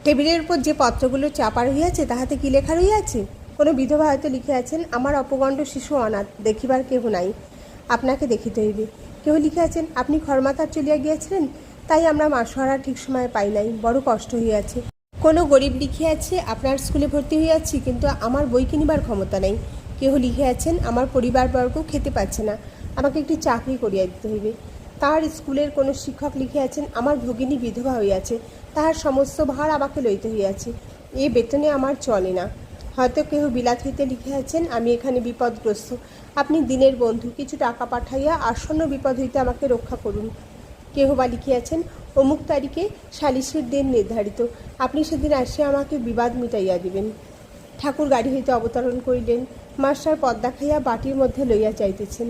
টেবিলের উপর যে পত্রগুলো চাপা রহিয়াছে তাহাতে কি লেখা রহিয়াছে? কোনো বিধবা হয়তো লিখিয়াছেন, আমার অপগণ্ড শিশু অনাথ, দেখিবার কেহ নাই, আপনাকে দেখিতে হইবে। কেহ লিখিয়াছেন, আপনি খরমাতার চলিয়া গিয়াছিলেন, তাই আমরা মাসোহারা ঠিক সময়ে পাই নাই, বড় কষ্ট হইয়াছে। কোনো গরিব লিখিয়াছে, আপনার স্কুলে ভর্তি হইয়াছি, কিন্তু আমার বই কিনিবার ক্ষমতা নাই। কেহ লিখিয়াছেন, আমার পরিবারবর্গ খেতে পাচ্ছে না, আমাকে একটি চাকরি করিয়া দিতে হইবে। তাহার স্কুলের কোনো শিক্ষক লিখিয়াছেন, আমার ভগিনী বিধবা হইয়াছে, তাহার সমস্ত ভার আমাকে লইতে হইয়াছে, এ বেতনে আমার চলে না। হয়তো কেহ বিলাত হইতে লিখিয়াছেন, আমি এখানে বিপদগ্রস্ত, আপনি দিনের বন্ধু, কিছু টাকা পাঠাইয়া আসন্ন বিপদ হইতে আমাকে রক্ষা করুন। কেহ বা লিখিয়াছেন, অমুক তারিখে সালিসের দিন নির্ধারিত, আপনি সেদিন আসিয়া আমাকে বিবাদ মিটাইয়া দিবেন। ঠাকুর গাড়ি হইতে অবতরণ করিলেন। মাস্টার পদ্মা খাইয়া বাটির মধ্যে লইয়া যাইতেছেন।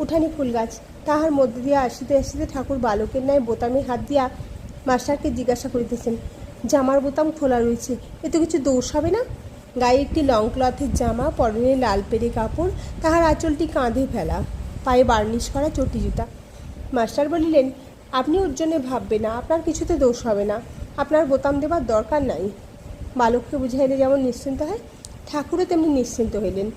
উঠানে ফুল গাছ, তাহার মধ্যে দিয়া আসিতে আসিতে ঠাকুর বালকের ন্যায় বোতামে হাত দিয়া মাস্টারকে জিজ্ঞাসা করিতেছেন, জামার বোতাম খোলা রয়েছে, এতে কিছু দোষ হবে না? গায়ে একটি লং ক্লথের জামা, পরনে লাল পেরে কাপড়, তাহার আঁচলটি কাঁধে ফেলা, পায়ে বার্নিশ করা চটি জুতা। মাস্টার বলিলেন, আপনি ওর জন্যে ভাববেন না, আপনার কিছুতে দোষ হবে না, আপনার বোতাম দেবার দরকার নাই। বালককে বুঝাইলে যেমন নিশ্চিন্ত হয়, ঠাকুরও তেমনি নিশ্চিন্ত হইলেন।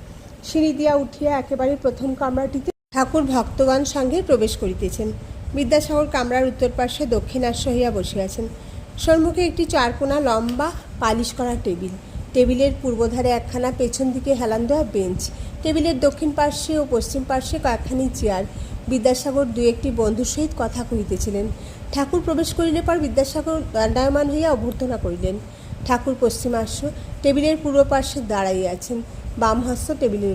সিঁড়ি দিয়া উঠিয়া একেবারে প্রথম কামরাটিতে ঠাকুর ভক্তগণ সঙ্গে প্রবেশ করিতেছেন। বিদ্যাসাগর কামরার উত্তর পার্শ্বে দক্ষিণাস্য হইয়া বসিয়াছেন। সম্মুখে একটি চারকোনা লম্বা পালিশ করা টেবিল, টেবিলের পূর্বধারে একখানা, পেছন দিকে হেলান দেওয়া বেঞ্চ, টেবিলের দক্ষিণ পার্শ্বে ও পশ্চিম পার্শ্বে কয়েকখানি চেয়ার। বিদ্যাসাগর দু একটি বন্ধুর সহিত কথা কহিতেছিলেন। ঠাকুর প্রবেশ করিলে পর বিদ্যাসাগর দণ্ডায়মান হইয়া অভ্যর্থনা করিলেন। ঠাকুর পশ্চিমাস্য টেবিলের পূর্ব পার্শ্বে দাঁড়াইয়াছেন, বাম হস্ত টেবিলের